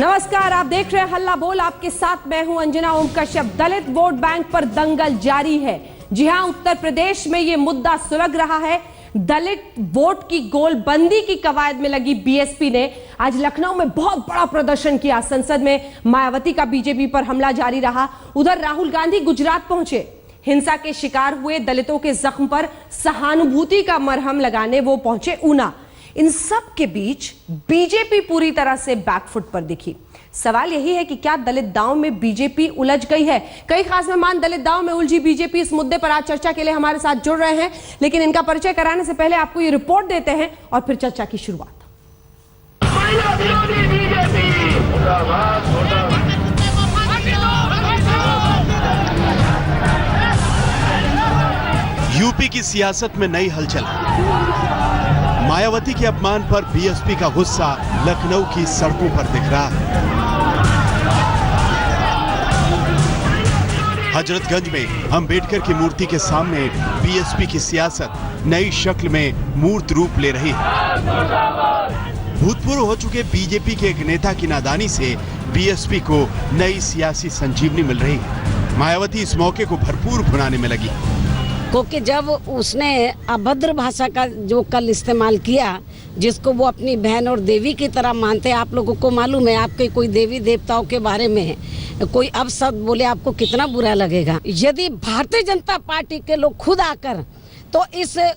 नमस्कार, आप देख रहे हैं हल्ला बोल। आपके साथ मैं हूं अंजना ओम कश्यप। दलित वोट बैंक पर दंगल जारी है। जी हां, उत्तर प्रदेश में यह मुद्दा सुलग रहा है। दलित वोट की गोलबंदी की कवायद में लगी बीएसपी ने आज लखनऊ में बहुत बड़ा प्रदर्शन किया। संसद में मायावती का बीजेपी पर हमला जारी रहा। उधर राहुल गांधी गुजरात पहुंचे। हिंसा के शिकार हुए दलितों के जख्म पर सहानुभूति का मरहम लगाने वो पहुंचे ऊना। इन सब के बीच बीजेपी पूरी तरह से बैकफुट पर दिखी। सवाल यही है कि क्या दलित दांव में बीजेपी उलझ गई है? कई खास मेहमान दलित दांव में उलझी बीजेपी इस मुद्दे पर आज चर्चा के लिए हमारे साथ जुड़ रहे हैं, लेकिन इनका परिचय कराने से पहले आपको ये रिपोर्ट देते हैं और फिर चर्चा की शुरुआत। यूपी की सियासत में नई हलचल। मायावती के अपमान पर बीएसपी का गुस्सा लखनऊ की सड़कों पर दिख रहा है। हजरतगंज में अंबेडकर की मूर्ति के सामने बीएसपी की सियासत नई शक्ल में मूर्त रूप ले रही है। भूतपूर्व हो चुके बीजेपी के एक नेता की नादानी से बीएसपी को नई सियासी संजीवनी मिल रही है। मायावती इस मौके को भरपूर भुनाने में लगी, क्योंकि जब उसने अभद्र भाषा का जो कल इस्तेमाल किया, जिसको वो अपनी बहन और देवी की तरह मानते हैं। आप लोगों को मालूम है, आपके कोई देवी देवताओं के बारे में कोई अपशब्द बोले आपको कितना बुरा लगेगा। यदि भारतीय जनता पार्टी के लोग खुद आकर तो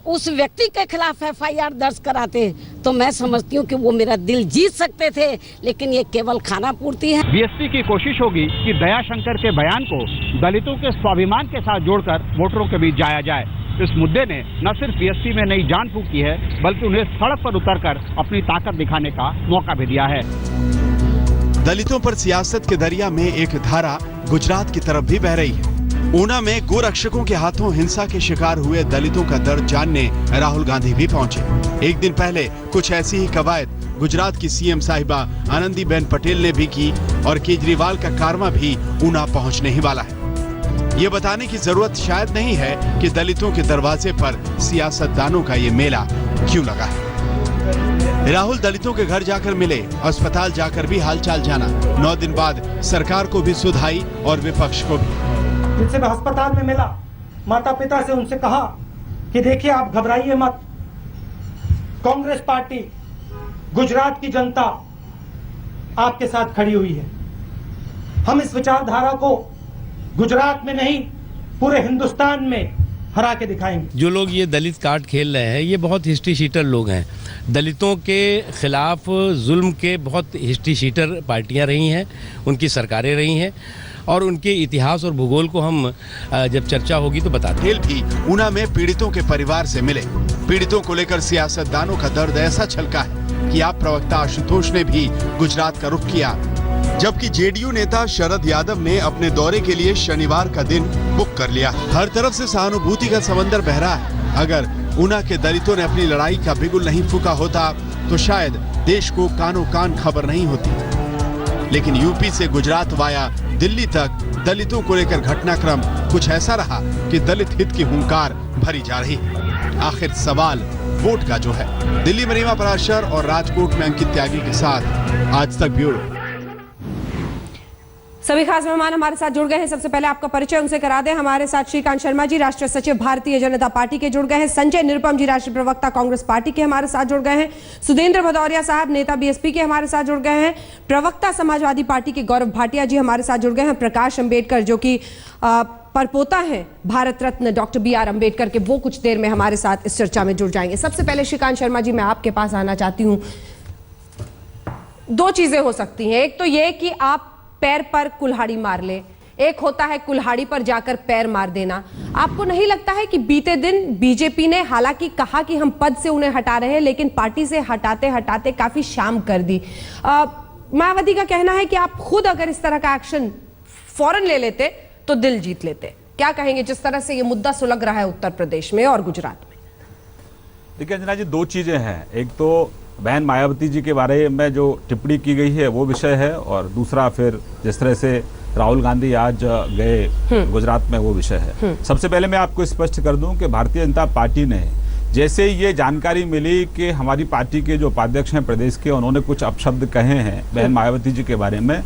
उस व्यक्ति के खिलाफ एफआईआर दर्ज कराते तो मैं समझती हूँ कि वो मेरा दिल जीत सकते थे, लेकिन ये केवल खाना पूर्ति है। बीएसपी की कोशिश होगी कि दयाशंकर के बयान को दलितों के स्वाभिमान के साथ जोड़कर वोटरों के बीच जाया जाए। इस मुद्दे ने न सिर्फ बीएसपी में नई जान फूंकी है, बल्कि उन्हें सड़क पर उतरकर अपनी ताकत दिखाने का मौका भी दिया है। दलितों पर सियासत के दरिया में एक धारा गुजरात की तरफ भी बह रही है। ऊना में गोरक्षकों के हाथों हिंसा के शिकार हुए दलितों का दर्द जानने राहुल गांधी भी पहुंचे। एक दिन पहले कुछ ऐसी ही कवायद गुजरात की सीएम साहिबा आनंदीबेन पटेल ने भी की और केजरीवाल का कारवां भी ऊना पहुंचने ही वाला है। ये बताने की जरूरत शायद नहीं है कि दलितों के दरवाजे पर सियासतदानों का ये मेला क्यों लगा है। राहुल दलितों के घर जाकर मिले, अस्पताल जाकर भी हालचाल जाना। 9 दिन बाद सरकार को भी सुधाई और विपक्ष को भी। जिनसे मैं अस्पताल में मिला, माता पिता से उनसे कहा कि देखिए आप घबराइए मत, कांग्रेस पार्टी, गुजरात की जनता आपके साथ खड़ी हुई है। हम इस विचारधारा को गुजरात में नहीं पूरे हिंदुस्तान में हरा के दिखाएंगे। जो लोग ये दलित कार्ड खेल रहे हैं ये बहुत हिस्ट्री शीटर लोग हैं। दलितों के खिलाफ जुल्म के बहुत हिस्ट्री शीटर पार्टियां रही हैं, उनकी सरकारें रही हैं और उनके इतिहास और भूगोल को हम जब चर्चा होगी तो बताते हैं। भी ऊना में पीड़ितों के परिवार से मिले। पीड़ितों को लेकर सियासतदानों का दर्द ऐसा छलका है कि आप प्रवक्ता आशुतोष ने भी गुजरात का रुख किया, जबकि जेडीयू नेता शरद यादव ने अपने दौरे के लिए शनिवार का दिन बुक कर लिया। हर तरफ से सहानुभूति का समंदर बह रहा है। अगर ऊना के दलितों ने अपनी लड़ाई का बिगुल नहीं फूका होता तो शायद देश को कानो कान खबर नहीं होती। लेकिन यूपी से गुजरात वाया दिल्ली तक दलितों को लेकर घटनाक्रम कुछ ऐसा रहा कि दलित हित की हुंकार भरी जा रही है। आखिर सवाल वोट का जो है। दिल्ली में रीमा पराशर और राजकोट में अंकित त्यागी के साथ आज तक ब्यूरो। सभी खास मेहमान हमारे साथ जुड़ गए हैं। सबसे पहले आपका परिचय उनसे करा दें। हमारे साथ श्रीकांत शर्मा जी, राष्ट्रीय सचिव भारतीय जनता पार्टी के जुड़ गए हैं। संजय निरुपम जी, राष्ट्रीय प्रवक्ता कांग्रेस पार्टी के हमारे साथ जुड़ गए हैं। सुदेंद्र भदौरिया साहब, नेता बीएसपी के हमारे साथ जुड़ गए हैं। प्रवक्ता समाजवादी पार्टी के गौरव भाटिया जी हमारे साथ जुड़ गए हैं। प्रकाश अंबेडकर जो कि परपोता है भारत रत्न डॉक्टर BR अम्बेडकर के, वो कुछ देर में हमारे साथ इस चर्चा में जुड़ जाएंगे। सबसे पहले श्रीकांत शर्मा जी, मैं आपके पास आना चाहती हूँ। दो चीजें हो सकती हैं। एक तो ये कि आप पैर पर कुल्हाड़ी मार ले, एक होता है कुल्हाड़ी पर जाकर पैर मार देना। आपको नहीं लगता है कि बीते दिन बीजेपी ने हालांकि कहा कि हम पद से उन्हें हटा रहे हैं, लेकिन पार्टी से हटाते हटाते काफी शाम कर दी? मायावती का कहना है कि आप खुद अगर इस तरह का एक्शन फौरन ले लेते तो दिल जीत लेते। क्या कहेंगे जिस तरह से ये मुद्दा सुलग रहा है उत्तर प्रदेश में और गुजरात में? देखिए अंजना जी, दो चीजें हैं। एक तो बहन मायावती जी के बारे में जो टिप्पणी की गई है वो विषय है, और दूसरा फिर जिस तरह से राहुल गांधी आज गए गुजरात में वो विषय है। सबसे पहले मैं आपको स्पष्ट कर दूं कि भारतीय जनता पार्टी ने जैसे ये जानकारी मिली कि हमारी पार्टी के जो उपाध्यक्ष हैं प्रदेश के, उन्होंने कुछ अपशब्द कहे हैं बहन मायावती जी के बारे में,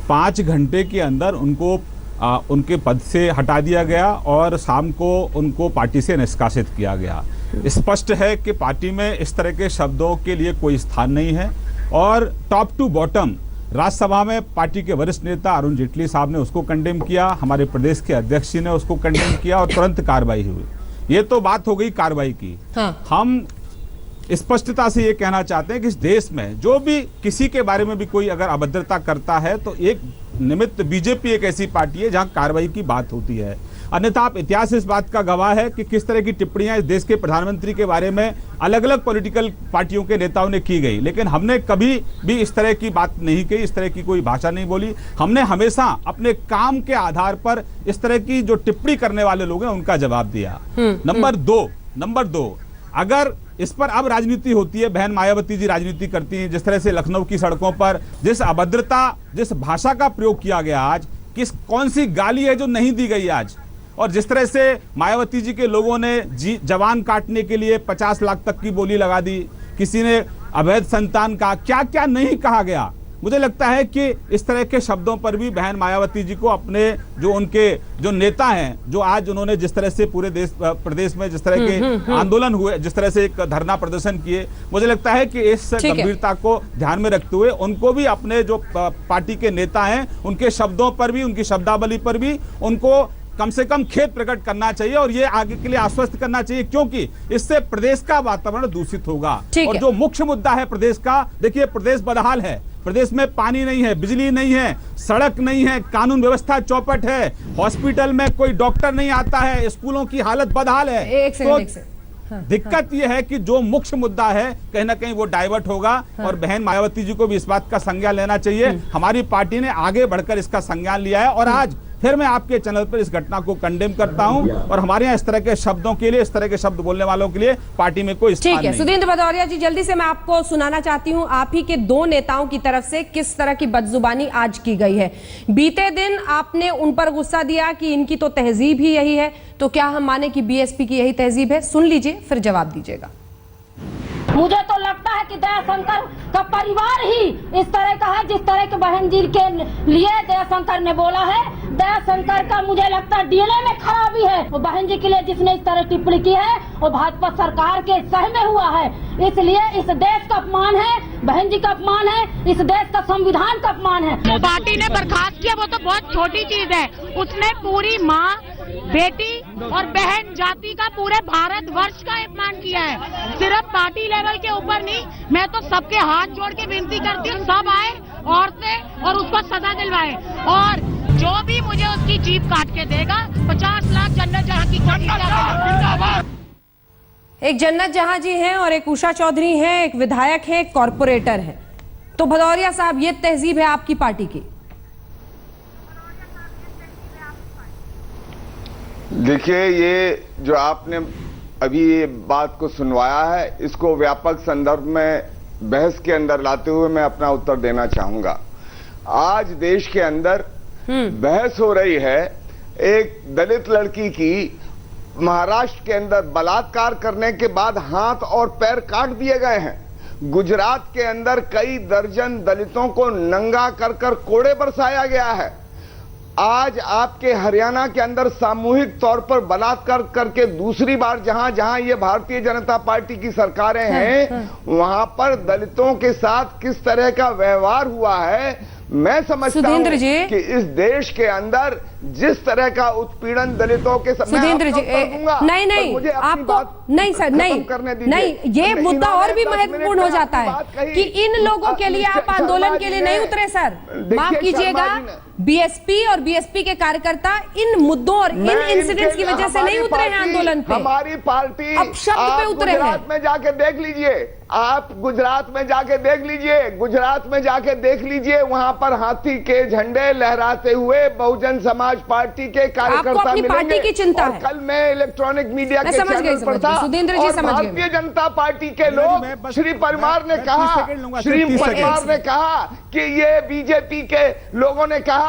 5 घंटे के अंदर उनको उनके पद से हटा दिया गया और शाम को उनको पार्टी से निष्कासित किया गया। स्पष्ट है कि पार्टी में इस तरह के शब्दों के लिए कोई स्थान नहीं है और टॉप टू बॉटम राज्यसभा में पार्टी के वरिष्ठ नेता अरुण जेटली साहब ने उसको कंडेम किया, हमारे प्रदेश के अध्यक्ष जी ने उसको कंडेम किया और तुरंत कार्रवाई हुई। ये तो बात हो गई कार्रवाई की। हाँ। हम स्पष्टता से ये कहना चाहते हैं कि इस देश में जो भी किसी के बारे में भी कोई अगर अभद्रता करता है तो एक निमित्त बीजेपी एक ऐसी पार्टी है जहां कार्रवाई की बात होती है। अन्यथा आप इतिहास इस बात का गवाह है कि किस तरह की टिप्पणियां इस देश के प्रधानमंत्री के बारे में अलग अलग पॉलिटिकल पार्टियों के नेताओं ने की गई, लेकिन हमने कभी भी इस तरह की बात नहीं की, इस तरह की कोई भाषा नहीं बोली। हमने हमेशा अपने काम के आधार पर इस तरह की जो टिप्पणी करने वाले लोग हैं उनका जवाब दिया। नंबर दो, अगर इस पर अब राजनीति होती है, बहन मायावती जी राजनीति करती हैं, जिस तरह से लखनऊ की सड़कों पर जिस अभद्रता, जिस भाषा का प्रयोग किया गया आज, कौन सी गाली है जो नहीं दी गई आज, और जिस तरह से मायावती जी के लोगों ने जवान काटने के लिए 50 लाख तक की बोली लगा दी, किसी ने अवैध संतान का क्या क्या नहीं कहा गया। मुझे लगता है कि इस तरह के शब्दों पर भी बहन मायावती जी को अपने जो उनके जो नेता हैं, जो आज उन्होंने जिस तरह से पूरे प्रदेश में जिस तरह के आंदोलन हुए, जिस तरह से एक धरना प्रदर्शन किए, मुझे लगता है कि इस गंभीरता को ध्यान में रखते हुए उनको भी अपने जो पार्टी के नेता हैं उनके शब्दों पर भी, उनकी शब्दावली पर भी उनको कम से कम खेद प्रकट करना चाहिए और ये आगे के लिए आश्वस्त करना चाहिए, क्योंकि इससे प्रदेश का वातावरण दूषित होगा। और जो मुख्य मुद्दा है प्रदेश का, देखिए प्रदेश बदहाल है, प्रदेश में पानी नहीं है, बिजली नहीं है, सड़क नहीं है, कानून व्यवस्था चौपट है, हॉस्पिटल में कोई डॉक्टर नहीं आता है, स्कूलों की हालत बदहाल है। दिक्कत यह है कि जो मुख्य मुद्दा है कहीं ना कहीं वो डाइवर्ट होगा और बहन मायावती जी को भी इस बात का संज्ञान लेना चाहिए। हमारी पार्टी ने आगे बढ़कर इसका संज्ञान लिया है और आज फिर मैं आपके चैनल पर इस घटना को कंडेम करता हूं और हमारे यहाँ इस तरह के शब्दों के लिए, इस तरह के शब्द बोलने वालों के लिए पार्टी में कोई स्थान नहीं। ठीक है सुधींद्र भदौरिया जी, जल्दी से मैं आपको सुनाना चाहती हूं आप ही के 2 नेताओं की तरफ से किस तरह की बदजुबानी आज की गई है। बीते दिन आपने उन पर गुस्सा दिया कि इनकी तो तहजीब ही यही है, तो क्या हम माने कि बीएसपी की यही तहजीब है? सुन लीजिए फिर जवाब दीजिएगा। मुझे तो लगता है कि दयाशंकर का परिवार ही इस तरह का है जिस तरह के बहन जी के लिए दयाशंकर ने बोला है। दयाशंकर का मुझे लगता है डीएनए में खराबी है। वो बहन जी के लिए जिसने इस तरह टिप्पणी की है वो भाजपा सरकार के सह में हुआ है, इसलिए इस देश का अपमान है, बहन जी का अपमान है, इस देश का संविधान का अपमान है। पार्टी ने बर्खास्त किया वो तो बहुत छोटी चीज है, उसने पूरी माँ, बेटी और बहन जाति का पूरे भारत वर्ष का अपमान किया है। सिर्फ पार्टी लेवल के ऊपर नहीं, मैं तो सबके हाथ जोड़ के विनती करती हूँ सब आए औरतें और उसको सजा दिलवाए, और जो भी मुझे उसकी जीभ काट के देगा 50 लाख जन्नत जहां की जिंदाबाद। एक जन्नत जहां जी हैं और एक उषा चौधरी हैं, एक विधायक हैं, एक कॉर्पोरेटर हैं। तो भदौरिया साहब ये तहजीब है आपकी पार्टी की? देखिए, ये जो आपने अभी ये बात को सुनवाया है, इसको व्यापक संदर्भ में बहस के अंदर लाते हुए मैं अपना उत्तर देना चाहूंगा। आज देश के अंदर बहस हो रही है एक दलित लड़की की, महाराष्ट्र के अंदर बलात्कार करने के बाद हाथ और पैर काट दिए गए हैं। गुजरात के अंदर कई दर्जन दलितों को नंगा कर कर कोड़े बरसाया गया है। आज आपके हरियाणा के अंदर सामूहिक तौर पर बलात्कार करके दूसरी बार जहां जहां ये भारतीय जनता पार्टी की सरकारें हैं वहां पर दलितों के साथ किस तरह का व्यवहार हुआ है, मैं समझता हूं कि इस देश के अंदर जिस तरह का उत्पीड़न दलितों के सुधींद्र जी, नहीं आपको नहीं सर, नहीं ये मुद्दा और भी महत्वपूर्ण हो जाता है कि इन लोगों के लिए आप आंदोलन के लिए नहीं उतरे सर। माफ कीजिएगा, बीएसपी और बीएसपी के कार्यकर्ता इन मुद्दों और इन इंसिडेंट्स की वजह से नहीं उतरे हैं आंदोलन पे। हमारी पार्टी अब शब्द पे उतरे हैं। गुजरात में जाके देख लीजिए, आप गुजरात में जाके देख लीजिए, गुजरात में जाके देख लीजिए, वहां पर हाथी के झंडे लहराते हुए बहुजन समाज पार्टी के कार्यकर्ता मिलेंगे। पार्टी की चिंता है। कल मैं इलेक्ट्रॉनिक मीडिया के चैनल पर था और भारतीय जनता पार्टी के लोग, श्री परमार ने कहा कि ये बीजेपी के लोगों ने कहा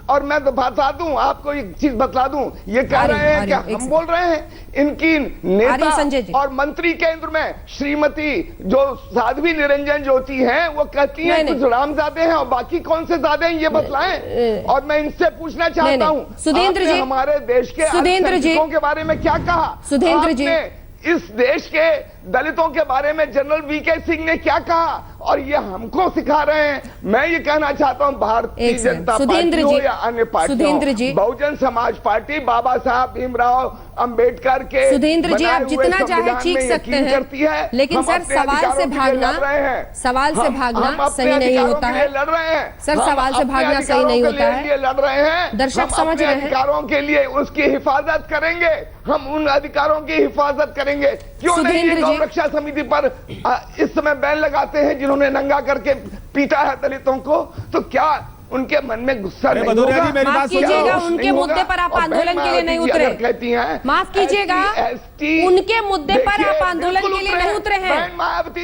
और मैं तो बता दूं आपको, एक चीज बतला दूं, ये कह रहे हैं क्या हम बोल रहे हैं, इनकी नेता और मंत्री केंद्र में श्रीमती जो साध्वी निरंजन ज्योति हैं वो कहती हैं कुछ रामजादे हैं और बाकी कौन से जादे हैं ये बतलाएं। और मैं इनसे पूछना चाहता हूं, सुधींद्र जी, हमारे देश के अल्पसंख्यकों के बारे में क्या कहा? सुधींद्र जी, इस देश के दलितों के बारे में जनरल वीके सिंह ने क्या कहा और ये हमको सिखा रहे हैं? मैं ये कहना चाहता हूं भारतीय जनता पार्टी हो या अन्य पार्टी, बहुजन समाज पार्टी बाबा साहब भीमराव अंबेडकर के सुधींद्र जी, आप जितना चाहे चीख सकते हैं, लेकिन सर सवाल से भागना सही नहीं होता है। लड़ रहे हैं सर, सवाल से भागना सही नहीं होता है। लड़ रहे हैं, दर्शक समझ रहे हैं। अधिकारों के लिए उसकी हिफाजत करेंगे, हम उन अधिकारों की हिफाजत करेंगे। क्यों नहीं गौ रक्षा समिति पर इस समय बैन लगाते हैं जिन्होंने नंगा करके पीटा है दलितों को? तो क्या उनके मन में गुस्सा नहीं होगा? माफ कीजिएगा, उनके मुद्दे पर आप आंदोलन के लिए नहीं उतरे। कहती हैं माफ कीजिएगा, उनके मुद्दे पर आप आंदोलन के लिए नहीं उतरे हैं,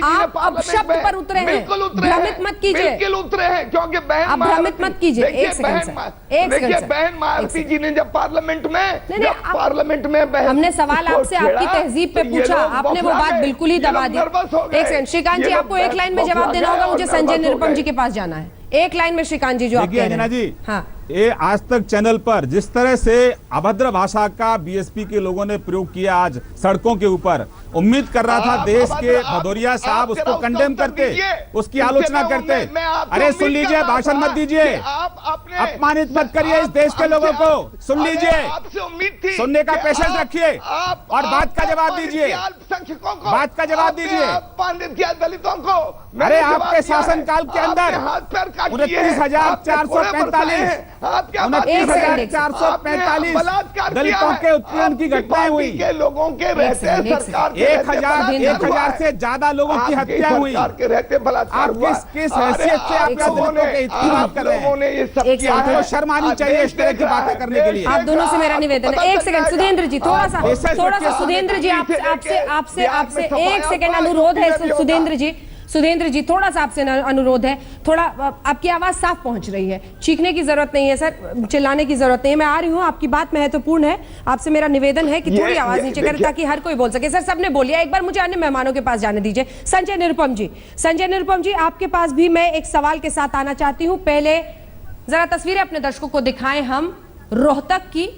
आप अपशब्द पर उतरे हैं। भ्रमित मत कीजिए, बिल्कुल उतरे हैं, क्योंकि आप भ्रमित मत कीजिए। एक सेकंड, बहन मायावती जी ने जब पार्लियामेंट में हमने सवाल आपसे आपकी तहजीब पे पूछा, आपने वो बात बिल्कुल ही दबा दी। एक सेकंड श्रीकांत जी, आपको एक लाइन में जवाब देना होगा, मुझे संजय निरुपम जी के पास जाना है। एक लाइन में श्रीकांत जी जो आप कह रहे हैं। जी, हाँ, ये आज तक चैनल पर जिस तरह से अभद्र भाषा का बीएसपी के लोगों ने प्रयोग किया आज सड़कों के ऊपर, उम्मीद कर रहा था देश के भदौरिया साहब उसको कंडेम करते, उसकी आलोचना करते। अरे सुन लीजिए, भाषण मत दीजिए, अपमानित मत करिए इस देश के लोगों को। सुन लीजिए, सुनने का पेशेंस रखिए और बात का जवाब दीजिए, बात का जवाब दीजिए। अपमानित किया दलितों को। अरे आपके शासनकाल के अंदर 29,445 दलितों के उत्पीड़न की घटनाएं हुई, लोगों के रहते 1,000 से ज्यादा लोगों की हत्या हुई। आप किस हैसियत से आप दलितों के हित की बात कर रहे हैं? आपको शर्म आनी चाहिए इस तरह की बातें करने के लिए। आप दोनों से मेरा निवेदन है। एक सेकंड सुधींद्र जी, थोड़ा सा सुधींद्र जी, आपसे एक सेकंड अनुरोध है। सुधींद्र जी थोड़ा सा आपसे अनुरोध है, थोड़ा आपकी आवाज साफ पहुंच रही है, चीखने की जरूरत नहीं है सर, चिल्लाने की जरूरत नहीं है। मैं आ रही हूं, आपकी बात महत्वपूर्ण है, आपसे मेरा निवेदन है कि थोड़ी आवाज नीचे करें ताकि हर कोई बोल सके। सर सबने बोल लिया, एक बार मुझे अन्य मेहमानों के पास जाने दीजिए। संजय निरुपम जी, आपके पास भी मैं एक सवाल के साथ आना चाहती हूँ। पहले जरा तस्वीरें अपने दर्शकों को दिखाएं हम रोहतक की,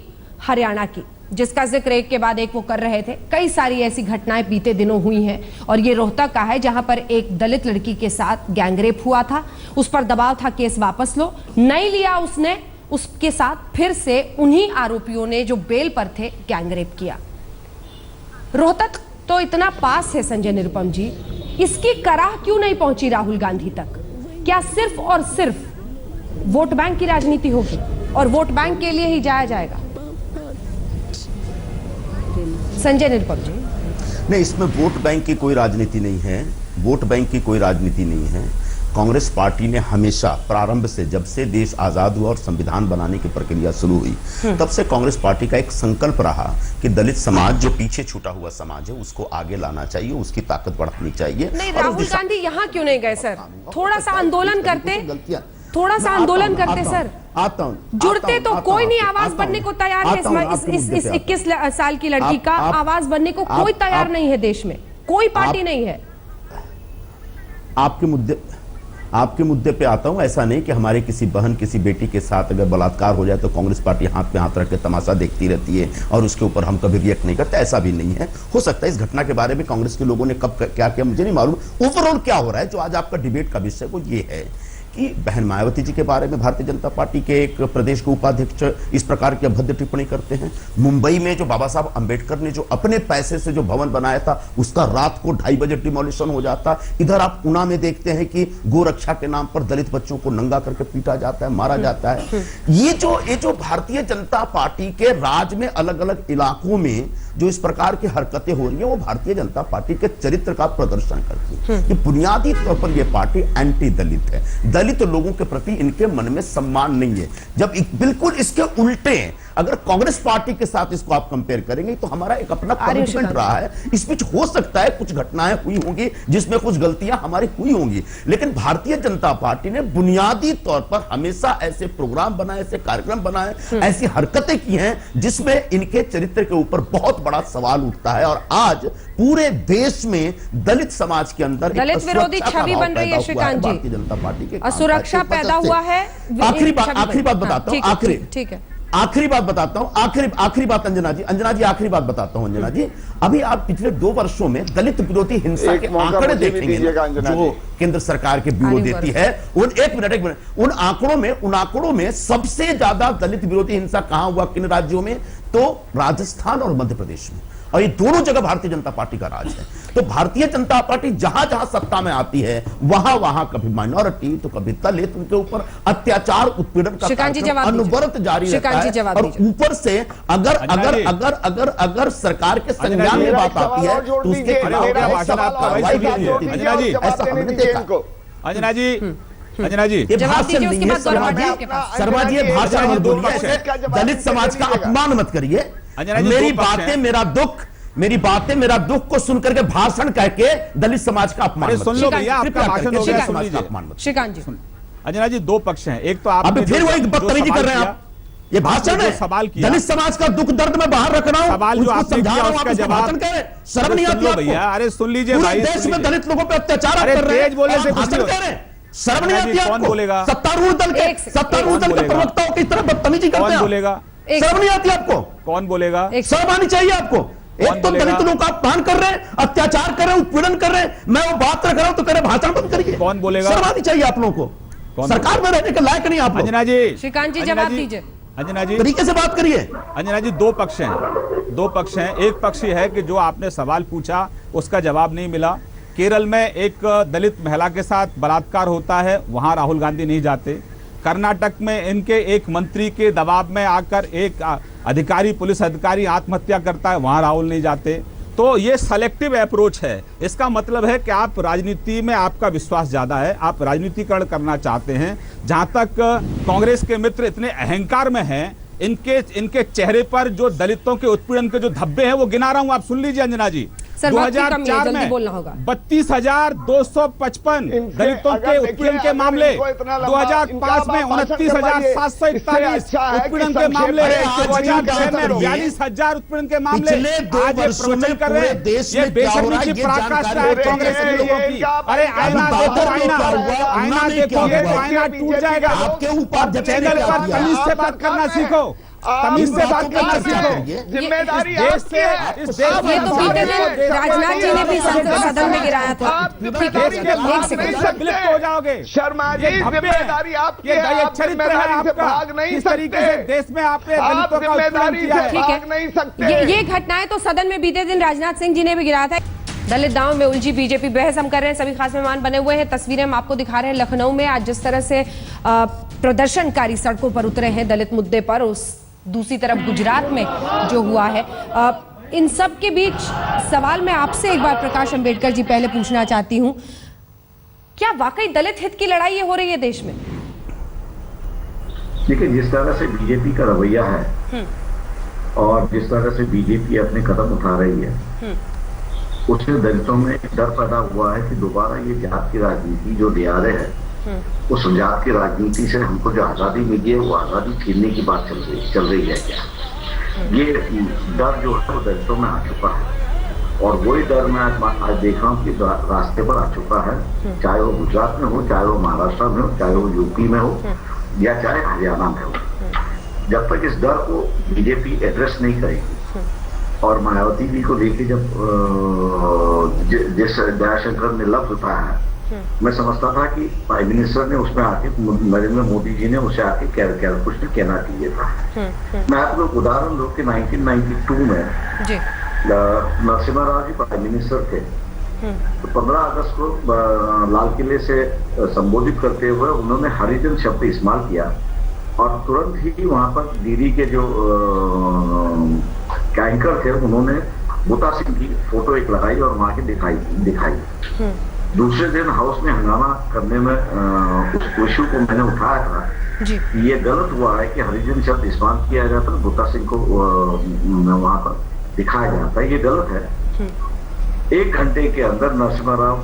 हरियाणा की, जिसका जिक्र एक के बाद एक वो कर रहे थे। कई सारी ऐसी घटनाएं बीते दिनों हुई हैं और ये रोहतक का है जहां पर एक दलित लड़की के साथ गैंगरेप हुआ था, उस पर दबाव था केस वापस लो, नहीं लिया उसने, उसके साथ फिर से उन्हीं आरोपियों ने जो बेल पर थे गैंगरेप किया। रोहतक तो इतना पास है संजय निरुपम जी, इसकी कराह क्यों नहीं पहुंची राहुल गांधी तक? क्या सिर्फ और सिर्फ वोट बैंक की राजनीति होगी और वोट बैंक के लिए ही जाया जाएगा? संजय निरुपम जी, नहीं, इसमें वोट बैंक की कोई राजनीति नहीं है, वोट बैंक की कोई राजनीति नहीं है। कांग्रेस पार्टी ने हमेशा प्रारंभ से, जब से देश आजाद हुआ और संविधान बनाने की प्रक्रिया शुरू हुई, तब से कांग्रेस पार्टी का एक संकल्प रहा कि दलित समाज जो पीछे छूटा हुआ समाज है उसको आगे लाना चाहिए, उसकी ताकत बढ़ानी चाहिए। नहीं, राहुल गांधी यहाँ क्यों नहीं गए सर? थोड़ा सा आंदोलन करते, थोड़ा सा आंदोलन करते सर, आता हूं, जुड़ते तो कोई नहीं आवाज बनने को तैयार है। इस 21 साल की लड़की का आवाज बनने को कोई तैयार नहीं है देश में, कोई पार्टी नहीं है। आपके मुद्दे पे आता हूं। ऐसा नहीं कि हमारे किसी बहन, किसी बेटी के साथ अगर बलात्कार हो जाए तो कांग्रेस पार्टी हाथ में हाथ रख के तमाशा देखती रहती है और उसके ऊपर हम कभी रिएक्ट नहीं करते, ऐसा भी नहीं है। हो सकता है इस घटना के बारे में कांग्रेस के लोगों ने कब क्या किया मुझे नहीं मालूम। ओवरऑल क्या हो रहा है जो आज आपका डिबेट का विषय वो ये है कि बहन मायावती जी के बारे में भारतीय जनता पार्टी के एक प्रदेश के उपाध्यक्ष इस प्रकार की अभद्र टिप्पणी करते हैं। मुंबई में जो बाबा साहब अंबेडकर ने जो अपने पैसे से जो भवन बनाया था उसका रात को 2:30 बजे डिमोलिशन हो जाता। इधर आप ऊना में देखते हैं कि गोरक्षा के नाम पर दलित बच्चों को नंगा करके पीटा जाता है, मारा जाता है। ये जो भारतीय जनता पार्टी के राज में अलग अलग इलाकों में जो इस प्रकार की हरकतें हो रही है वो भारतीय जनता पार्टी के चरित्र का प्रदर्शन करती है कि बुनियादी तौर पर यह पार्टी एंटी दलित है, दलित लोगों के प्रति इनके मन में सम्मान नहीं है। जब बिल्कुल इसके उल्टे अगर कांग्रेस पार्टी के साथ इसको आप कंपेयर करेंगे तो हमारा एक अपना कमिटमेंट रहा है। इस बीच हो सकता है कुछ घटनाएं हुई होंगी जिसमें कुछ गलतियां हमारी हुई होंगी, लेकिन भारतीय जनता पार्टी ने बुनियादी तौर पर हमेशा ऐसे प्रोग्राम बनाए, ऐसे कार्यक्रम बनाए, ऐसी हरकतें की हैं जिसमें इनके चरित्र के ऊपर बहुत बड़ा सवाल उठता है। और आज पूरे देश में दलित समाज के अंदर दलित विरोधी छवि बन रही है श्रीकांत जी, भारतीय जनता पार्टी के असुरक्षा पैदा हुआ है। आखिरी बात बताता हूं, ठीक है, आखिरी बात बताता हूं, आखिरी बात अंजना जी आखिरी बात बताता हूं अंजना जी। अभी आप पिछले 2 वर्षों में दलित विरोधी हिंसा के आंकड़े देखेंगे जो केंद्र सरकार के ब्यूरो देती है, एक मिनट उन आंकड़ों में सबसे ज्यादा दलित विरोधी हिंसा कहां हुआ, किन राज्यों में? तो राजस्थान और मध्य प्रदेश में, और ये दोनों जगह भारतीय जनता पार्टी का राज है। तो भारतीय जनता पार्टी जहां जहां सत्ता में आती है वहां वहां कभी माइनॉरिटी तो कभी दलित, उनके ऊपर अत्याचार उत्पीड़न का अनवरत जारी रहता है। और ऊपर से अगर सरकार के संज्ञान में बात आती है तो उसके खिलाफ कार्रवाई भी होती है। ऐसा हमने देखा। अंजना जी ये भाषण नहीं है शर्मा जी, ये भाषण मत बोलिए, दलित समाज का अपमान मत करिए। मेरी बातें मेरा दुख को सुनकर के भाषण कह के दलित समाज का अपमान सुन लो भैया, आपका भाषण हो गया, सुन लीजिए। श्रीकांत जी, अंजना जी 2 पक्ष हैं, एक तो आप अभी फिर वही बदतमीजी कर रहे हैं आप। ये भाषण है, सवाल किया दलित समाज का दुख दर्द में बाहर रख रहा हूं, सवाल जो आपने किया उसका जवाब शर्म नहीं आती भैया? अरे सुन लीजिए भाई, देश में दलित लोगों पर अत्याचार कर रहे हैं, बोलने से भाषण कह रहे हैं, शर्म नहीं आती कौन बोलेगा? सत्तारूढ़ दल के प्रवक्ताओं की तरह बदतमीजी करते हैं। कौन बोलेगा? शर्म नहीं आती आपको? कौन बोलेगा? शर्म आनी चाहिए आपको। एक तो दलित लोगों का अपमान कर रहे हैं, अत्याचार कर रहे हैं, उत्पीड़न कर रहे हैं, मैं वो बात रख रहा हूं तो कह रहे भाषण बंद करिए। कौन बोलेगा? शर्म आनी चाहिए आप लोगों को, सरकार में रहने के लायक नहीं आप। अंजना जी, श्रीकांत जी जवाब दीजिए। अंजना जी तरीके से बात करिए। अंजना जी 2 पक्ष हैं। एक पक्ष ये है कि जो आपने सवाल पूछा उसका जवाब नहीं मिला। केरल में एक दलित महिला के साथ बलात्कार होता है, वहां राहुल गांधी नहीं जाते। कर्नाटक में इनके एक मंत्री के दबाव में आकर एक अधिकारी, पुलिस अधिकारी आत्महत्या करता है, वहां राहुल नहीं जाते। तो ये सेलेक्टिव अप्रोच है। इसका मतलब है कि आप राजनीति में आपका विश्वास ज्यादा है, आप राजनीतिकरण करना चाहते हैं। जहां तक कांग्रेस के मित्र इतने अहंकार में हैं, इनके चेहरे पर जो दलितों के उत्पीड़न के जो धब्बे हैं वो गिना रहा हूं, आप सुन लीजिए अंजना जी। 2004 में 32,255 दलितों के उत्पीड़न के मामले, 2005 में 29,741 उत्पीड़न के मामले, 2006 में 42,000 उत्पीड़न के मामले। आज ये प्रवचन कर रहे हैं, ये बेशर्मी की पराकाष्ठा है कांग्रेस के लोगों की। अरे आईना देखो, आईना देखोगे तो आईना टूट जाएगा। आपके ऊपर चैनल पर तमीज से बात करना सीखो, तमीज से बात करना सीखो। जिम्मेदारी ये तो बीते दिन राजनाथ जी ने भी सदन में गिराया था। एक सेकंड, हो जाओगे। शर्मा जी, जिम्मेदारी आपकी है, आप जिम्मेदारी से भाग नहीं सकते। देश में आपने आप जिम्मेदारी से भाग नहीं सकते। ये घटनाएं तो सदन में बीते दिन राजनाथ सिंह जी ने भी गिराया था। दलित दांव में उलझी बीजेपी, बहस हम कर रहे हैं, सभी खास मेहमान बने हुए हैं। तस्वीरें हम आपको दिखा रहे हैं लखनऊ में आज जिस तरह से प्रदर्शनकारी सड़कों पर उतरे हैं दलित मुद्दे पर, उस दूसरी तरफ गुजरात में जो हुआ है। इन सब के बीच सवाल मैं आपसे एक बार प्रकाश अंबेडकर जी पहले पूछना चाहती हूं, क्या वाकई दलित हित की लड़ाई ये हो रही है देश में? देखिए, जिस तरह से बीजेपी का रवैया है और जिस तरह से बीजेपी अपने कदम उठा रही है, उससे दलितों में डर पैदा हुआ है कि दोबारा ये जात की राजनीति जो ले आ रहे हैं, उस जात की राजनीति से हमको जो आजादी मिली है वो आजादी छीनने की बात चल रही है क्या? ये डर जो है वो दलितों में आ चुका है, और वही डर मैं आज देख रहा हूँ कि रास्ते पर आ चुका है। चाहे वो गुजरात में हो, चाहे वो महाराष्ट्र में हो, चाहे वो यूपी में हो, या चाहे हरियाणा में हो। जब तक इस डर को बीजेपी एड्रेस नहीं करेगी, और मायावती जी को लेके जब जिस दयाशंकर ने लफ्ज उठाया है, मैं समझता था कि प्राइम मिनिस्टर ने उसमें आके, नरेंद्र मोदी जी ने उसे आके कुछ न कहना चाहिए था। मैं आपको उदाहरण दूं कि 1992 में नरसिम्हा राव जी प्राइम मिनिस्टर थे, तो 15 अगस्त को लाल किले से संबोधित करते हुए उन्होंने हरिजन शब्द इस्तेमाल किया, और तुरंत ही वहां पर दीदी के जो एंकर थे उन्होंने बूटा सिंह की फोटो एक लगाई और वहां की दिखाई। दूसरे दिन हाउस में हंगामा करने में उस इश्यू को मैंने उठाया था जी। ये गलत हुआ है कि हरिजन शब्द इस्तेमाल किया जाता है, बूटा सिंह को वहां पर दिखाया जाता है, ये गलत है। 1 घंटे के अंदर नरसिम्हा राव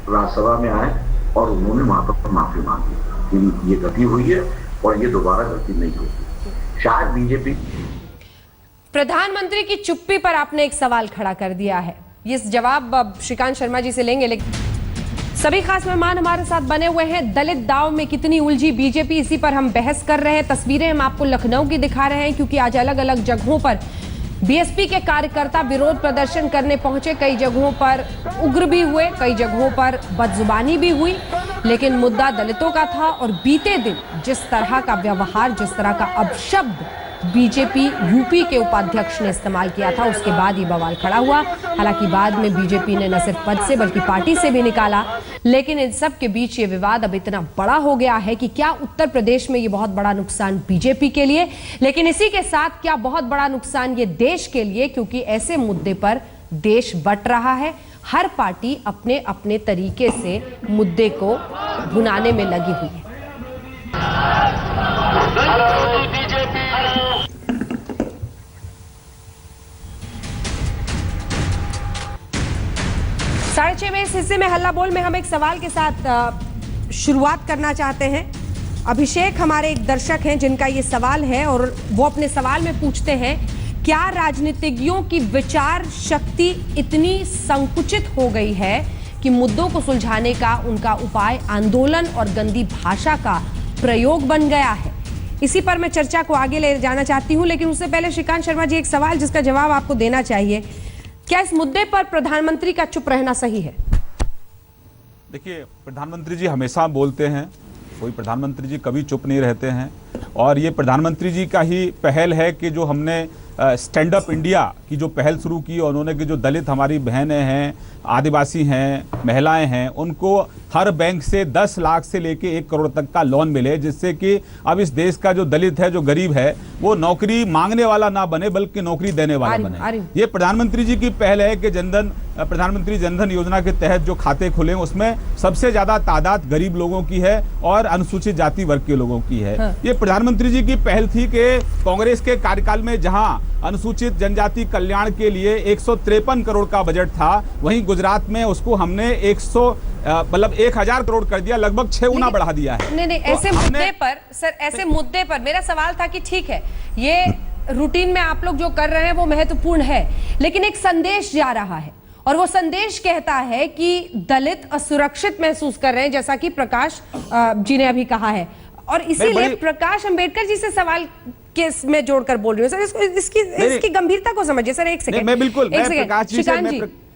राज्यसभा में आए और उन्होंने वहां पर माफी मांगी कि ये गलती हुई है और ये दोबारा गलती नहीं होगी। शायद बीजेपी। प्रधानमंत्री की चुप्पी पर आपने एक सवाल खड़ा कर दिया है, ये जवाब अब श्रीकांत शर्मा जी से लेंगे, लेकिन सभी खास मेहमान हमारे साथ बने हुए हैं। दलित दाव में कितनी उलझी बीजेपी, इसी पर हम बहस कर रहे हैं। तस्वीरें हम आपको लखनऊ की दिखा रहे हैं क्योंकि आज अलग अलग जगहों पर बीएसपी के कार्यकर्ता विरोध प्रदर्शन करने पहुंचे। कई जगहों पर उग्र भी हुए, कई जगहों पर बदजुबानी भी हुई, लेकिन मुद्दा दलितों का था। और बीते दिन जिस तरह का व्यवहार, जिस तरह का अपशब्द बीजेपी यूपी के उपाध्यक्ष ने इस्तेमाल किया था, उसके बाद ये बवाल खड़ा हुआ। हालांकि बाद में बीजेपी ने न सिर्फ पद से बल्कि पार्टी से भी निकाला, लेकिन इन सब के बीच ये विवाद अब इतना बड़ा हो गया है कि क्या उत्तर प्रदेश में ये बहुत बड़ा नुकसान बीजेपी के लिए, लेकिन इसी के साथ क्या बहुत बड़ा नुकसान ये देश के लिए, क्योंकि ऐसे मुद्दे पर देश बंट रहा है। हर पार्टी अपने अपने तरीके से मुद्दे को भुनाने में लगी हुई है। 6:30 में इस हिस्से में हल्ला बोल में हम एक सवाल के साथ शुरुआत करना चाहते हैं। अभिषेक हमारे एक दर्शक हैं जिनका ये सवाल है और वो अपने सवाल में पूछते हैं, क्या राजनीतिज्ञों की विचार शक्ति इतनी संकुचित हो गई है कि मुद्दों को सुलझाने का उनका उपाय आंदोलन और गंदी भाषा का प्रयोग बन गया है? इसी पर मैं चर्चा को आगे ले जाना चाहती हूं, लेकिन उससे पहले श्रीकांत शर्मा जी, एक सवाल जिसका जवाब आपको देना चाहिए। क्या इस मुद्दे पर प्रधानमंत्री का चुप रहना सही है? देखिए, प्रधानमंत्री जी हमेशा बोलते हैं, कोई प्रधानमंत्री जी कभी चुप नहीं रहते हैं। और ये प्रधानमंत्री जी का ही पहल है कि जो हमने स्टैंड अप इंडिया की जो पहल शुरू की और उन्होंने कि जो दलित हमारी बहनें हैं, आदिवासी हैं, महिलाएं हैं, उनको हर बैंक से 10 लाख से लेके 1 करोड़ तक का लोन मिले, जिससे कि अब इस देश का जो दलित है, जो गरीब है, वो नौकरी मांगने वाला ना बने बल्कि नौकरी देने वाला बने। ये प्रधानमंत्री जी की पहल है कि प्रधानमंत्री जनधन योजना के तहत जो खाते खुले उसमें सबसे ज्यादा तादाद गरीब लोगों की है और अनुसूचित जाति वर्ग के लोगों की है। ये प्रधानमंत्री जी की पहल थी कि कांग्रेस के कार्यकाल में जहां अनुसूचित जनजाति कल्याण के लिए 153 करोड़ का बजट था, वहीं गुजरात में उसको हमने 1000 करोड़ कर दिया, लगभग 6 गुना बढ़ा दिया है। नहीं, ऐसे मुद्दे पर सर, ऐसे मुद्दे पर मेरा सवाल था कि ठीक है, ये रूटीन में आप लोग जो कर रहे हैं वो महत्वपूर्ण है, लेकिन एक संदेश जा रहा है और वो संदेश कहता है कि दलित असुरक्षित महसूस कर रहे हैं, जैसा कि प्रकाश जी ने अभी कहा है। और इसीलिए प्रकाश अंबेडकर जी से सवाल केस में जोड़कर बोल रही हूँ सर, इसकी गंभीरता को समझिए सर। एक सेकंड, मैं बिल्कुल श्रीकांत जी,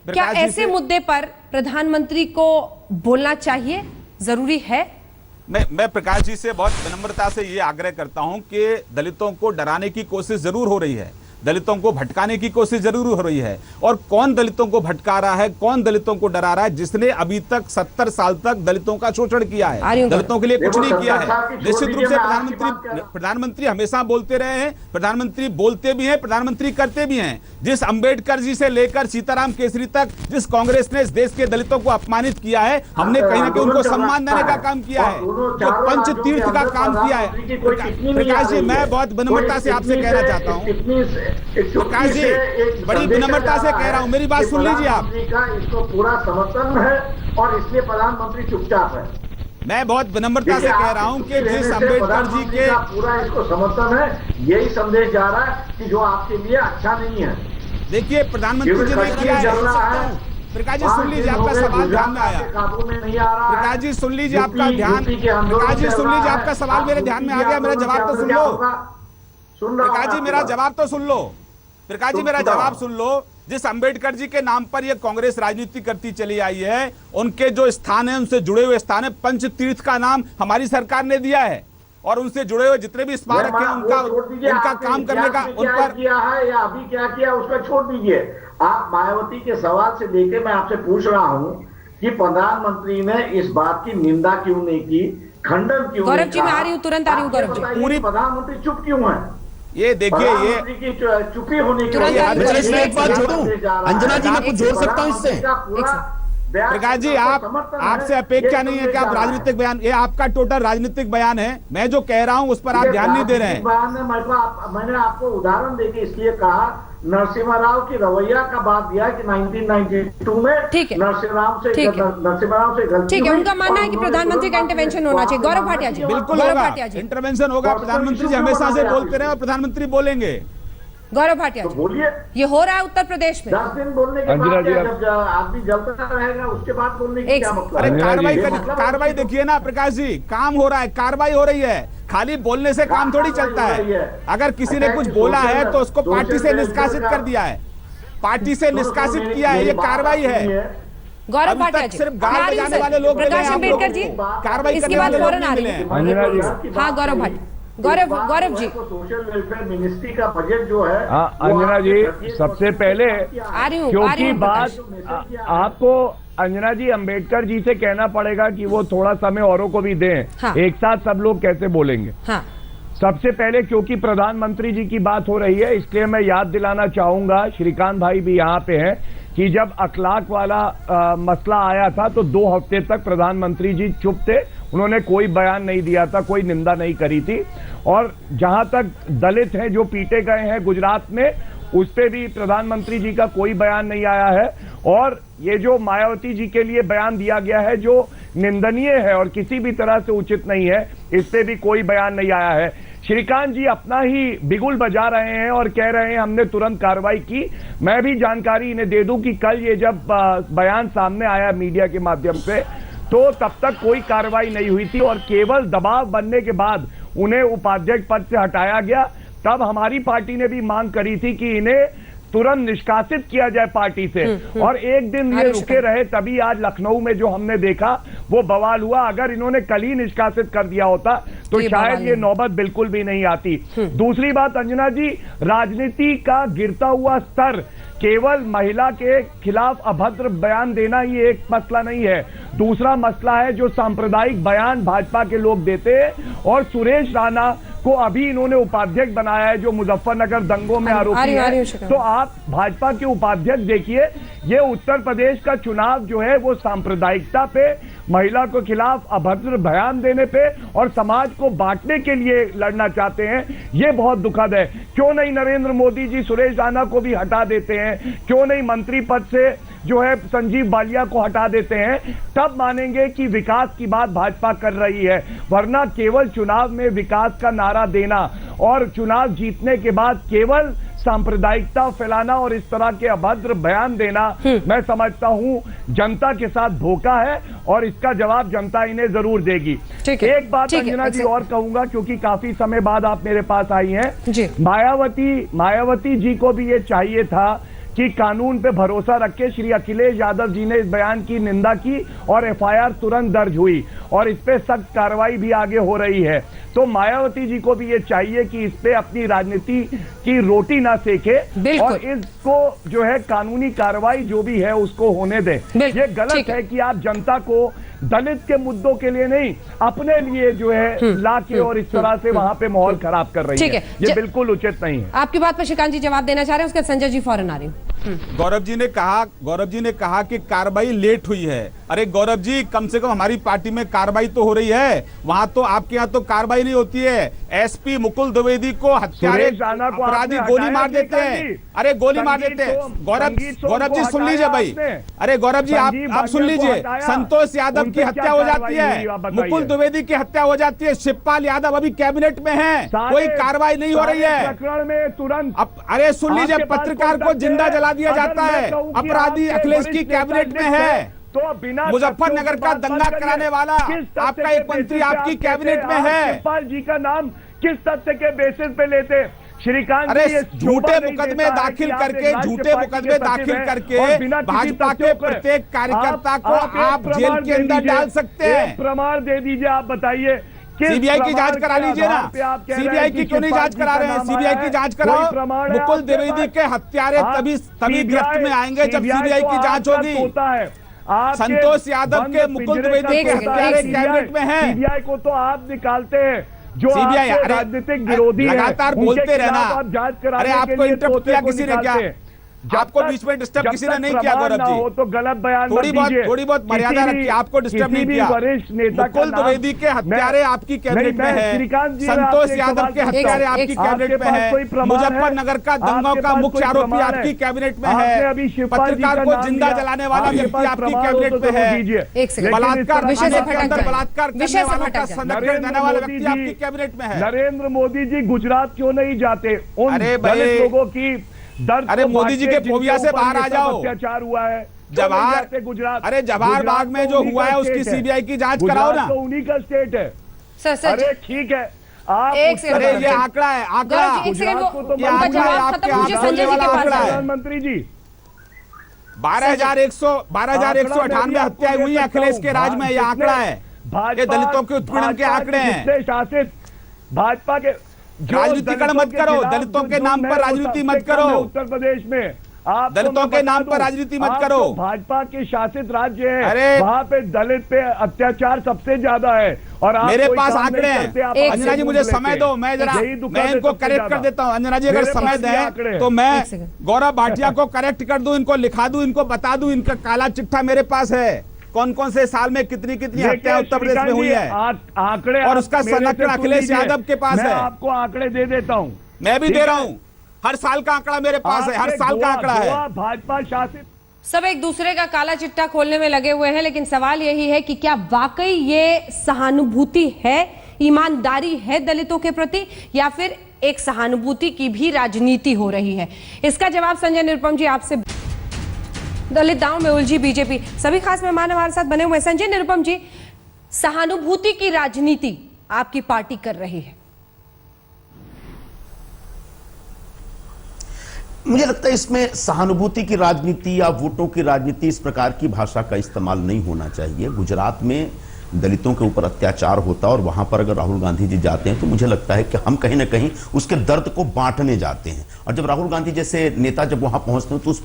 क्या ऐसे मुद्दे पर प्रधानमंत्री को बोलना चाहिए, जरूरी है? मैं प्रकाश जी से बहुत विनम्रता से ये आग्रह करता हूं कि दलितों को डराने की कोशिश जरूर हो रही है, दलितों को भटकाने की कोशिश जरूर हो रही है। और कौन दलितों को भटका रहा है, कौन दलितों को डरा रहा है? जिसने अभी तक 70 साल तक दलितों का शोषण किया है, दलितों के लिए कुछ नहीं किया है। निश्चित रूप से प्रधानमंत्री हमेशा बोलते रहे हैं, प्रधानमंत्री बोलते भी हैं, प्रधानमंत्री करते भी हैं। जिस अंबेडकर जी से लेकर सीताराम केसरी तक जिस कांग्रेस ने इस देश के दलितों को अपमानित किया है, हमने कहीं ना कहीं उनको सम्मान देने का काम किया है, जो पंच तीर्थ का काम किया है। प्रकाश जी, मैं बहुत विनम्रता से आपसे कहना चाहता हूँ, प्रकाश जी, बड़ी विनम्रता से कह रहा हूँ, मेरी बात सुन लीजिए आप। इसको पूरा समर्थन है और इसलिए प्रधानमंत्री चुपचाप है। मैं बहुत विनम्रता से कह रहा हूँ कि जिस अंबेडकर जी के पूरा इसको समर्थन है, यही संदेश जा रहा है कि जो आपके लिए अच्छा नहीं है। देखिए, प्रधानमंत्री जी ने किया है। प्रकाश जी सुन लीजिए, आपका सवाल ध्यान में आया। प्रकाश जी सुन लीजिए, आपका ध्यान, प्रकाश जी सुन लीजिए, आपका सवाल मेरे ध्यान में आ गया, मेरा जवाब तो सुन लो। प्रकाश जी, मेरा जवाब तो सुन लो। प्रकाश जी, मेरा जवाब सुन लो। जिस अंबेडकर जी के नाम पर यह कांग्रेस राजनीति करती चली आई है, उनके जो स्थान है, उनसे जुड़े हुए स्थान है, पंच तीर्थ का नाम हमारी सरकार ने दिया है और उनसे जुड़े हुए जितने भी स्मारक हैं, उनका काम करने का उन पर किया है या अभी क्या किया उसका छोड़ दीजिए। आप मायावती के सवाल से लेकर मैं आपसे पूछ रहा हूँ कि प्रधानमंत्री ने इस बात की निंदा क्यों नहीं की, खंडन क्यों? गौरव जी, मैं आ रही हूँ, तुरंत आ रही हूँ गौरव जी। पूरी प्रधानमंत्री चुप क्यों है? ये देखिए, ये चुपी होने की मैं इसमें एक बात जोड़ूं, अंजना जी, मैं कुछ जोड़ सकता हूँ इससे? प्रकाश जी, आपसे अपेक्षा नहीं है कि आप राजनीतिक बयान, ये आपका टोटल राजनीतिक बयान है। मैं जो कह रहा हूं उस पर आप ध्यान नहीं दे रहे हैं। मैंने आपको उदाहरण देके इसलिए कहा, नरसिम्हा राव की रवैया का बात दिया कि 1992 में नरसिम्हा राव से गलती, ठीक है, उनका मानना है कि प्रधानमंत्री का इंटरवेंशन होना चाहिए। गौरव भाटिया जी, बिल्कुल होगा, इंटरवेंशन होगा। प्रधानमंत्री जी हमेशा से बोलते रहे और प्रधानमंत्री बोलेंगे। गौरव भाटिया जी, बोलिए, ये हो रहा है उत्तर प्रदेश में। 10 दिन बोलने के बाद जब आदमी जलता रहेगा उसके बाद बोलने की क्या मतलब? अरे कार्रवाई देखिए ना प्रकाश जी, काम हो रहा है, कार्रवाई हो रही है। खाली बोलने से काम थोड़ी चलता है। अगर किसी ने कुछ बोला है तो उसको पार्टी से निष्कासित कर दिया है, पार्टी से निष्कासित किया है, ये कार्रवाई है। गौरव भाटिया जी, सिर्फ गाल बजाने वाले लोग प्रकाश अंबेडकर जी, कार्रवाई इसके बाद फौरन आ रही है। हाँ Gaurav Bhatia, Gaurav ji, social welfare ministry का बजट जो है, अंजना जी, सबसे पहले क्योंकि बात आपको अंजना जी अंबेडकर जी से कहना पड़ेगा कि वो थोड़ा समय औरों को भी दें। हाँ। एक साथ सब लोग कैसे बोलेंगे? हाँ। सबसे पहले क्योंकि प्रधानमंत्री जी की बात हो रही है, इसलिए मैं याद दिलाना चाहूंगा, श्रीकांत भाई भी यहाँ पे हैं, कि जब अखलाक वाला मसला आया था तो 2 हफ्ते तक प्रधानमंत्री जी चुप थे। उन्होंने कोई बयान नहीं दिया था, कोई निंदा नहीं करी थी। और जहां तक दलित हैं जो पीटे गए हैं गुजरात में, उस पे भी प्रधानमंत्री जी का कोई बयान नहीं आया है। और ये जो मायावती जी के लिए बयान दिया गया है जो निंदनीय है और किसी भी तरह से उचित नहीं है, इस पे भी कोई बयान नहीं आया है। श्रीकांत जी अपना ही बिगुल बजा रहे हैं और कह रहे हैं हमने तुरंत कार्रवाई की। मैं भी जानकारी इन्हें दे दूं कि कल ये जब बयान सामने आया मीडिया के माध्यम से, तो तब तक कोई कार्रवाई नहीं हुई थी और केवल दबाव बनने के बाद उन्हें उपाध्यक्ष पद से हटाया गया। तब हमारी पार्टी ने भी मांग करी थी कि इन्हें तुरंत निष्कासित किया जाए पार्टी से, और एक दिन ये रुके रहे, तभी आज लखनऊ में जो हमने देखा वो बवाल हुआ। अगर इन्होंने कल ही निष्कासित कर दिया होता तो शायद ये नौबत बिल्कुल भी नहीं आती। दूसरी बात अंजना जी, राजनीति का गिरता हुआ स्तर केवल महिला के खिलाफ अभद्र बयान देना ही एक मसला नहीं है। दूसरा मसला है जो सांप्रदायिक बयान भाजपा के लोग देते हैं, और सुरेश राणा को अभी इन्होंने उपाध्यक्ष बनाया है जो मुजफ्फरनगर दंगों में आरोपी है। तो आप भाजपा के उपाध्यक्ष देखिए, ये उत्तर प्रदेश का चुनाव जो है वो सांप्रदायिकता पे, महिला को खिलाफ अभद्र बयान देने पे और समाज को बांटने के लिए लड़ना चाहते हैं। ये बहुत दुखद है। क्यों नहीं नरेंद्र मोदी जी सुरेश राणा को भी हटा देते हैं? क्यों नहीं मंत्री पद से जो है संजीव बालिया को हटा देते हैं? तब मानेंगे कि विकास की बात भाजपा कर रही है। वरना केवल चुनाव में विकास का नारा देना और चुनाव जीतने के बाद केवल सांप्रदायिकता फैलाना और इस तरह के अभद्र बयान देना, मैं समझता हूं जनता के साथ धोखा है, और इसका जवाब जनता इन्हें जरूर देगी। एक बात अंजना जी और कहूंगा, क्योंकि काफी समय बाद आप मेरे पास आई हैं, मायावती जी को भी ये चाहिए था कि कानून पे भरोसा रख के, श्री अखिलेश यादव जी ने इस बयान की निंदा की और एफआईआर तुरंत दर्ज हुई और इस पे सख्त कार्रवाई भी आगे हो रही है। तो मायावती जी को भी ये चाहिए कि इस पे अपनी राजनीति की रोटी ना सेके और इसको जो है कानूनी कार्रवाई जो भी है उसको होने दे। ये गलत है कि आप जनता को दलित के मुद्दों के लिए नहीं, अपने लिए जो है लाके और इस तरह से वहां पे माहौल खराब कर रही है। ये बिल्कुल उचित नहीं है। आपकी बात पर श्रीकांत जी जवाब देना चाह रहे हैं, उसके संजय जी फौरन आ रही हूँ। गौरव जी ने कहा कि कार्रवाई लेट हुई है। अरे गौरव जी, कम से कम हमारी पार्टी में कार्रवाई तो हो रही है, वहां तो आपके यहाँ तो कार्रवाई नहीं होती है। एसपी मुकुल द्विवेदी को हत्यारे अपराधी गोली मार देते हैं। अरे गोली मार देते हैं। गौरव जी सुन लीजिए भाई, अरे गौरव जी आप सुन लीजिए। संतोष यादव की हत्या हो जाती है, मुकुल द्विवेदी की हत्या हो जाती है, शिवपाल यादव अभी कैबिनेट में है, कोई कार्रवाई नहीं हो रही है। प्रकरण में तुरंत अरे सुन लीजिए, पत्रकार को जिंदा जला दिया जाता है, अपराधी अखिलेश की कैबिनेट में है। तो बिना मुजफ्फरनगर का दंगा कराने वाला आपका एक मंत्री आपकी कैबिनेट में है। शिवपाल जी का नाम किस तथ्य के बेसिस पे लेते? श्रीकांत, अरे झूठे मुकदमे दाखिल करके भाजपा के प्रत्येक कार्यकर्ता को आप जेल के अंदर डाल सकते हैं। प्रमाण दे दीजिए, आप बताइए। सीबीआई की जांच करा लीजिए ना। सीबीआई की क्यों नहीं जांच करा रहे हैं? सीबीआई की जांच कराओ। मुकुल द्विवेदी के हत्यारे तभी गिरफ्त में आएंगे जब सीबीआई की जांच होगी। संतोष यादव के मुकुल द्विवेदी के हत्यारे कैबिनेट में हैं। सीबीआई को तो आप निकालते हैं, जो सीबीआई राजनीतिक विरोधी लगातार बोलते रहना। अरे आपको इंटरप्ट किया किसी ने क्या? आपको बीच में डिस्टर्ब किसी ने नहीं किया गौरव जी, तो गलत बयान थोड़ी बहुत मर्यादा रखिए, आपको डिस्टर्ब नहीं किया। वरिष्ठ नेता मुकुल द्विवेदी के हत्यारे आपकी कैबिनेट में है, संतोष यादव के हत्यारे आपकी कैबिनेट में है, मुजफ्फरनगर का दंगों का मुख्य आरोपी आपकी कैबिनेट में है, पत्रकार को जिंदा जलाने वाला व्यक्ति आपकी कैबिनेट में है, बलात्कार करने वाला का संरक्षण देने वाला व्यक्ति आपकी कैबिनेट में है। नरेंद्र मोदी जी गुजरात क्यों नहीं जाते? उन दलित लोगों की दर्द, अरे मोदी जी के फोबिया से बाहर आ जाओ। अत्याचार हुआ है गुजरात, अरे जवाहर बाग में जो हुआ है उसकी सीबीआई की जांच कराओ ना। तो उन्हीं का स्टेट है। अरे ठीक है, आप अरे ये आंकड़ा है, आंकड़ा प्रधानमंत्री जी 12,198 हत्याएं हुई है अखिलेश के राज में, ये आंकड़ा है, ये दलितों के उत्पीड़न के आंकड़े हैं। शासित भाजपा के राजनीतिकरण मत करो, दलितों के नाम पर राजनीति मत करो। उत्तर प्रदेश में आप दलितों के नाम पर राजनीति मत करो। भाजपा के शासित राज्य है, वहाँ पे दलित पे अत्याचार सबसे ज्यादा है। और मेरे पास आंकड़े हैं। अंजना जी मुझे समय दो, मैं इनको करेक्ट कर देता हूँ। अंजना जी अगर समय दें तो मैं गौरव भाटिया को करेक्ट कर दूं, इनको लिखा दूं, इनको बता दूं, इनका काला चिट्ठा मेरे पास है, कौन कौन से साल में कितनी हत्या उत्तर प्रदेश में हुई है, आंकड़े, और उसका संरक्षण अखिलेश यादव के पास है। आपको आंकड़े दे देता हूँ, मैं भी दे रहा हूँ, हर साल का आंकड़ा मेरे पास है, हर साल का आंकड़ा है। भाजपा शासित सब एक दूसरे का काला चिट्ठा खोलने में लगे हुए हैं, लेकिन सवाल यही है कि क्या वाकई ये सहानुभूति है, ईमानदारी है दलितों के प्रति, या फिर एक सहानुभूति की भी राजनीति हो रही है? इसका जवाब संजय निरुपम जी आपसे। दलित दांव में उलझी बीजेपी, सभी खास मेहमान हमारे साथ बने हुए हैं। संजय निरुपम जी, सहानुभूति की राजनीति आपकी पार्टी कर रही है। मुझे लगता है इसमें सहानुभूति की राजनीति या वोटों की राजनीति, इस प्रकार की भाषा का इस्तेमाल नहीं होना चाहिए। गुजरात में दलितों के ऊपर अत्याचार होता है और वहां पर अगर राहुल गांधी जी जाते हैं तो मुझे लगता है कि हम कहीं ना कहीं उसके दर्द को बांटने जाते हैं। और जब राहुल गांधी जैसे नेता जब वहां पहुंचते हैं तो उस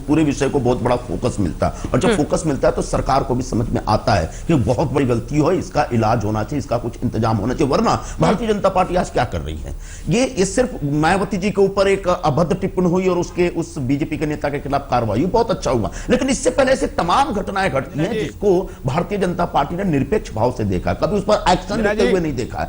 पूरे विषय को बहुत बड़ा फोकस मिलता है, और जब फोकस मिलता है तो सरकार को भी समझ में आता है कि बहुत बड़ी गलती हो, इसका इलाज होना चाहिए, इसका कुछ इंतजाम होना चाहिए। वरना भारतीय जनता पार्टी आज क्या कर रही है? ये सिर्फ मायावती जी के ऊपर एक अभद्र टिप्पणी हुई और उस बीजेपी के नेता के खिलाफ कार्रवाई, बहुत अच्छा हुआ, लेकिन इससे पहले ऐसे तमाम घटनाएं घटती हैं जिसको भारतीय जनता पार्टी ने निरपेक्ष भाव से देखा, कभी उस पर एक्शन लेते हुए नहीं देखा है।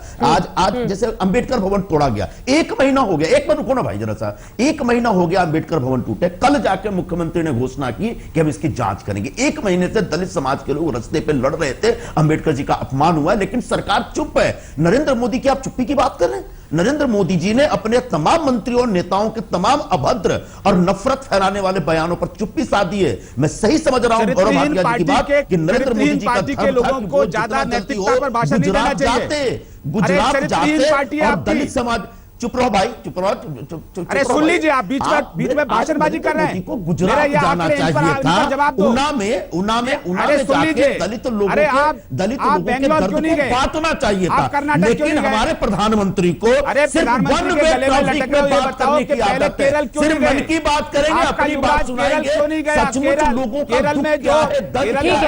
आज जैसे अंबेडकर भवन तोड़ा गया, 1 महीना हो गया, एक बार रुको ना भाई जरा सा, 1 महीना हो गया अंबेडकर भवन टूटे, कल जाके मुख्यमंत्री ने घोषणा की कि हम इसकी जांच करेंगे। 1 महीने से दलित समाज के लोग रास्ते पे लड़ रहे थे, अंबेडकर जी का अपमान हुआ, लेकिन सरकार चुप है। नरेंद्र मोदी की आप चुप्पी की बात कर रहे हैं? नरेंद्र मोदी जी ने अपने तमाम मंत्रियों और नेताओं के तमाम अभद्र और नफरत फैलाने वाले बयानों पर चुप्पी साधी है। मैं सही समझ रहा हूं गौरव भाटिया जी की बात कि नरेंद्र मोदी जी पार्टी के लोगों को ज्यादा नैतिकता पर भाषण नहीं देना चाहिए। गुजरात जाते और दलित समाज, चुप रहो भाई, चुप रहो। अरे सुन लीजिए, आप बीच में भाषणबाजी कर रहे हैं। गुजरात जाना चाहिए था, उना में जाके दलित लोगों के दर्द को बांटना चाहिए था, लेकिन हमारे प्रधानमंत्री को सिर्फ वन वे ट्रैफिक में बात करने की आदत है। सिर्फ मन की बात करेंगे, अपनी बात सुनाएंगे, सचमुच लोगों का दुख क्या है,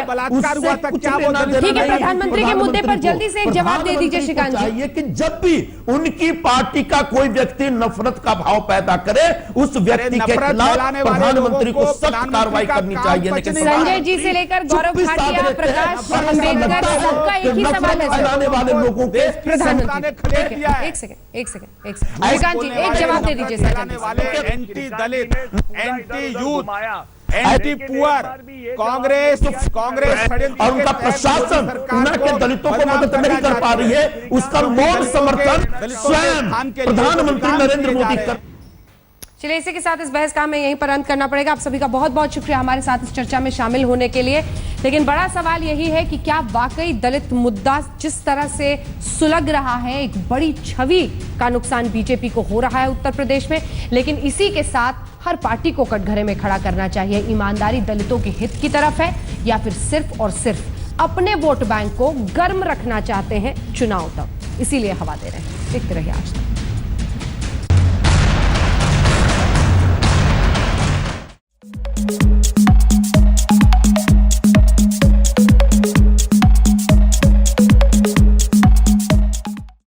बलात्कार हुआ था क्या वो? ठीक है, प्रधानमंत्री के मुद्दे पर जल्दी से एक जवाब दे दीजिए श्रीकांत जी। कि जब भी उनकी पार्टी का कोई व्यक्ति नफरत का भाव पैदा करे, उस व्यक्ति के खिलाफ प्रधानमंत्री को सख्त कार्रवाई करनी चाहिए। लेकिन संजय जी से लेकर गौरव भाटिया, प्रकाश अंबेडकर, सबका एक ही सवाल है फैलाने वाले लोगों के प्रधानमंत्री। एक सेकंड श्रीकांत जी, एक जवाब दे दीजिए। Anti Dalit, anti youth, anti poor, Congress और उनका प्रशासन उनके दलितों को मदद नहीं कर पा रही है, उसका मौन समर्थन स्वयं प्रधानमंत्री नरेंद्र मोदी कर। चलिए, इसी के साथ इस बहस का हमें यहीं पर अंत करना पड़ेगा। आप सभी का बहुत बहुत शुक्रिया हमारे साथ इस चर्चा में शामिल होने के लिए। लेकिन बड़ा सवाल यही है कि क्या वाकई दलित मुद्दा जिस तरह से सुलग रहा है, एक बड़ी छवि का नुकसान बीजेपी को हो रहा है उत्तर प्रदेश में, लेकिन इसी के साथ हर पार्टी को कटघरे में खड़ा करना चाहिए। ईमानदारी दलितों के हित की तरफ है या फिर सिर्फ और सिर्फ अपने वोट बैंक को गर्म रखना चाहते हैं चुनाव तक? इसीलिए हवा दे रहे हैं। देखते रहिए आज तक।